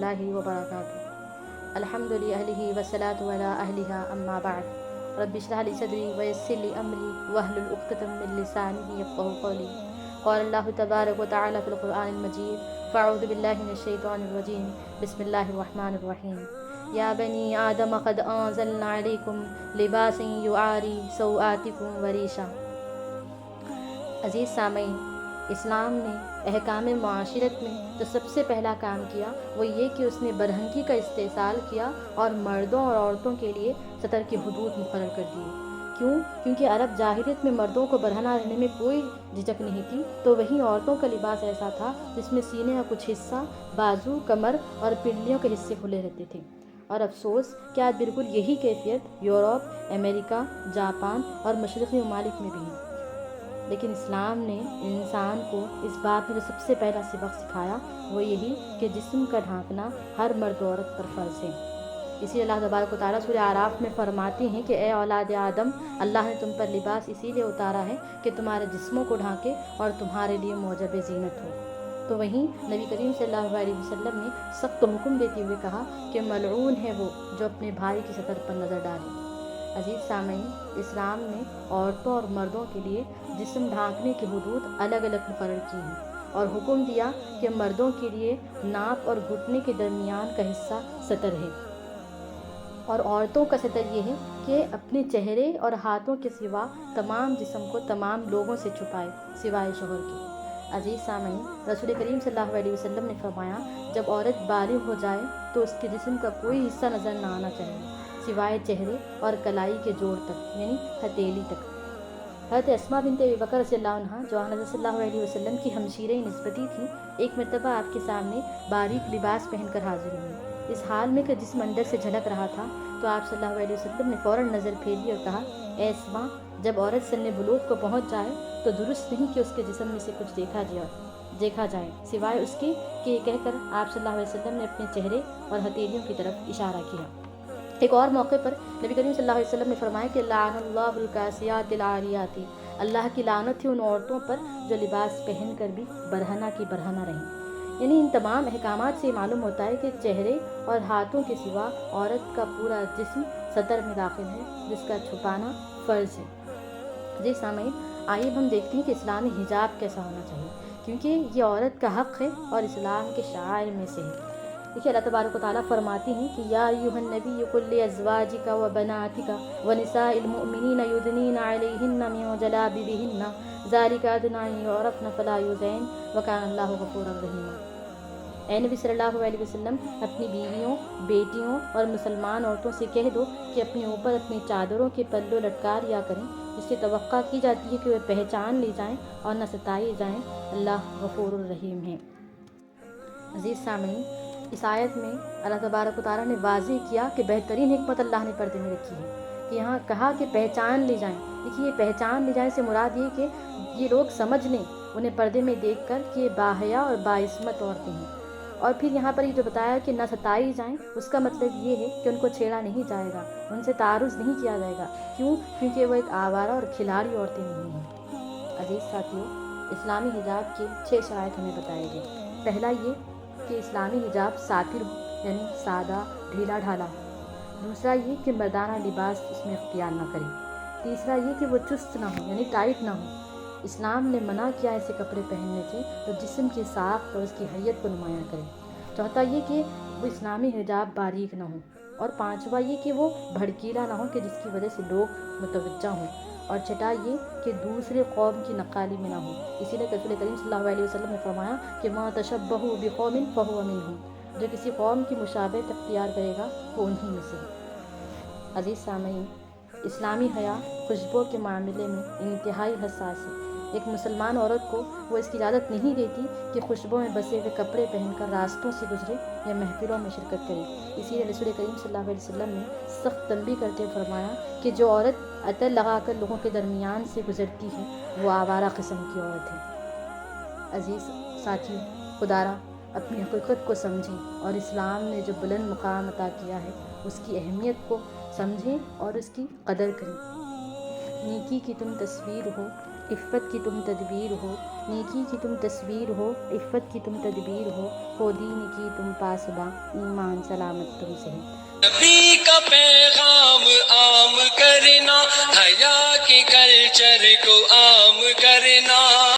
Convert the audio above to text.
اللہ وبرکاتہ۔ الحمد للہ والصلاۃ علی اہلہا اما بعد۔ رب اشرح لی صدری ویسر لی امری واحلل عقدۃ من لسانی یفقہوا قولی۔ قال اللہ تبارک وتعالی فی القرآن المجید فاعوذ باللہ من الشیطان الرجیم بسم اللہ الرحمن الرحیم۔ یا بنی آدم قد انزلنا علیکم لباسا یواری سوآتکم وریشا۔ عزیز سامعین، اسلام نے احکام معاشرت میں جو سب سے پہلا کام کیا وہ یہ کہ اس نے برہنگی کا استحصال کیا اور مردوں اور عورتوں کے لیے سطر کی حدود مقرر کر دیے۔ کیوں؟ کیونکہ عرب جاہلیت میں مردوں کو برہنہ رہنے میں کوئی جھجک نہیں تھی، تو وہیں عورتوں کا لباس ایسا تھا جس میں سینے کا کچھ حصہ، بازو، کمر اور پنڈلیوں کے حصے کھلے رہتے تھے۔ اور افسوس کہ آج بالکل یہی کیفیت یورپ، امریکہ، جاپان اور مشرقی ممالک میں بھی ہے۔ لیکن اسلام نے انسان کو اس بات میں جو سب سے پہلا سبق سکھایا وہ یہی کہ جسم کا ڈھانکنا ہر مرد و عورت پر فرض ہے۔ اسی اللہ تبارک و تعالیٰ سورہ اعراف میں فرماتے ہیں کہ اے اولاد آدم، اللہ نے تم پر لباس اسی لیے اتارا ہے کہ تمہارے جسموں کو ڈھانکے اور تمہارے لیے موجب زینت ہو۔ تو وہیں نبی کریم صلی اللہ علیہ وسلم نے سخت حکم دیتے ہوئے کہا کہ ملعون ہے وہ جو اپنے بھائی کی سطر پر نظر ڈالے۔ عزیز سامعین، اسلام نے عورتوں اور مردوں کے لیے جسم ڈھانکنے کی حدود الگ الگ مقرر کی ہیں اور حکم دیا کہ مردوں کے لیے ناک اور گھٹنے کے درمیان کا حصہ سطر ہے، اور عورتوں کا سطر یہ ہے کہ اپنے چہرے اور ہاتھوں کے سوا تمام جسم کو تمام لوگوں سے چھپائے سوائے شوہر کے۔ عزیز سامعین، رسول کریم صلی اللہ علیہ وسلم نے فرمایا جب عورت بالغ ہو جائے تو اس کے جسم کا کوئی حصہ نظر نہ آنا چاہیے سوائے چہرے اور کلائی کے جوڑ تک، یعنی ہتھیلی تک۔ حضرت اسماء بنت ابی بکر رضی اللہ عنہ جو حضرت صلی اللہ علیہ وسلم کی ہمشیرہ نسبتی تھی، ایک مرتبہ آپ کے سامنے باریک لباس پہن کر حاضر ہوئی، اس حال میں کہ جسم اندر سے جھلک رہا تھا۔ تو آپ صلی اللہ علیہ وسلم نے فوراً نظر پھیری اور کہا، اے اسماء، جب عورت سن بلوغ کو پہنچ جائے تو درست نہیں کہ اس کے جسم میں سے کچھ دیکھا جائے سوائے اس کے کہ یہ کہہ کر آپ صلی اللہ علیہ وسلم نے اپنے چہرے اور ہتھیلیوں کی طرف اشارہ کیا۔ ایک اور موقع پر نبی کریم صلی اللہ علیہ وسلم نے فرمایا کہ لعن اللہ الکاسیات العاریات، اللہ کی لعنت ہے ان عورتوں پر جو لباس پہن کر بھی برہنہ کی برہنہ رہیں۔ یعنی ان تمام احکامات سے معلوم ہوتا ہے کہ چہرے اور ہاتھوں کے سوا عورت کا پورا جسم سطر میں داخل ہے جس کا چھپانا فرض ہے۔ جی سامعین، آئیے ہم دیکھتے ہیں کہ اسلامی حجاب کیسا ہونا چاہیے، کیونکہ یہ عورت کا حق ہے اور اسلام کے شعائر میں سے ہے۔ دیکھیے اللہ تبارک و تعالیٰ فرماتی ہیں کہ یا ایھا النبی قل لازواجک وبناتک ونساء المؤمنین یدنین علیہن من جلابیبہن ذلک ادنی ان یعرفن فلا یؤذین وکان اللہ غفورا رحیما۔ اے نبی صلی اللہ علیہ وسلم، اپنی بیویوں، بیٹیوں اور مسلمان عورتوں سے کہہ دو کہ اپنے اوپر اپنی چادروں کے پلو لٹکا لیا کریں، جس سے توقع کی جاتی ہے کہ وہ پہچان لی جائیں اور نہ ستائی جائیں، اللہ غفور الرحیم ہے۔ عزیز سامعین، اس آیت میں اللہ تبارک و تعالیٰ نے واضح کیا کہ بہترین حکمت اللہ نے پردے میں رکھی ہے کہ یہاں کہا کہ پہچان لی جائیں۔ دیکھیے یہ پہچان لی جائیں سے مراد یہ کہ یہ لوگ سمجھ لیں انہیں پردے میں دیکھ کر کہ یہ باحیا اور باعصمت عورتیں ہیں۔ اور پھر یہاں پر یہ جو بتایا کہ نہ ستائی جائیں، اس کا مطلب یہ ہے کہ ان کو چھیڑا نہیں جائے گا، ان سے تعرض نہیں کیا جائے گا۔ کیوں؟ کیونکہ وہ ایک آوارہ اور کھلاڑی عورتیں نہیں ہیں۔ عزیز ساتھیوں، اسلامی حجاب کے 6 شرائط ہمیں بتائے گئے۔ پہلا یہ کہ اسلامی حجاب ساتر ہو، یعنی سادہ ڈھیلا ڈھالا ہو۔ دوسرا یہ کہ مردانہ لباس اس میں اختیار نہ کرے۔ تیسرا یہ کہ وہ چست نہ ہو، یعنی ٹائٹ نہ ہو۔ اسلام نے منع کیا ایسے کپڑے پہننے سے جو جسم کی ساخت اور اس کی حیت کو نمایاں کرے۔ چوتھا یہ کہ وہ اسلامی حجاب باریک نہ ہو، اور پانچواں یہ کہ وہ بھڑکیلا نہ ہو کہ جس کی وجہ سے لوگ متوجہ ہوں، اور چھٹا یہ کہ دوسرے قوم کی نقالی میں نہ ہو۔ اسی لیے رسول کریم صلی اللہ علیہ وسلم نے فرمایا کہ مَا تَشَبَّهُ بِقَوْمٍ فَهُوَ مِنْهُمْ، جو کسی قوم کی مشابہت اختیار کرے گا وہ انہی میں سے ہے۔ عزیز سامعین، اسلامی حیا خوشبو کے معاملے میں انتہائی حساس ہے۔ ایک مسلمان عورت کو وہ اس کی اجازت نہیں دیتی کہ خوشبو میں بسے ہوئے کپڑے پہن کر راستوں سے گزرے یا محفلوں میں شرکت کرے۔ اسی لیے رسول کریم صلی اللہ علیہ وسلم نے سخت تنبیہ کرتے ہوئے فرمایا کہ جو عورت عطر لگا کر لوگوں کے درمیان سے گزرتی ہے وہ آوارہ قسم کی عورت ہے۔ عزیز ساتھیوں، خدارا اپنی حقیقت کو سمجھیں اور اسلام نے جو بلند مقام عطا کیا ہے اس کی اہمیت کو سمجھیں اور اس کی قدر کریں۔ نیکی کی تم تصویر ہو، عفت کی تم تدبیر ہو، نیکی کی تم تصویر ہو، عفت کی تم تدبیر ہو دین کی تم پاسباں، ایمان سلامت تم سے ہے۔ نبی کا پیغام عام کرنا، حیا کے کلچر کو عام کرنا،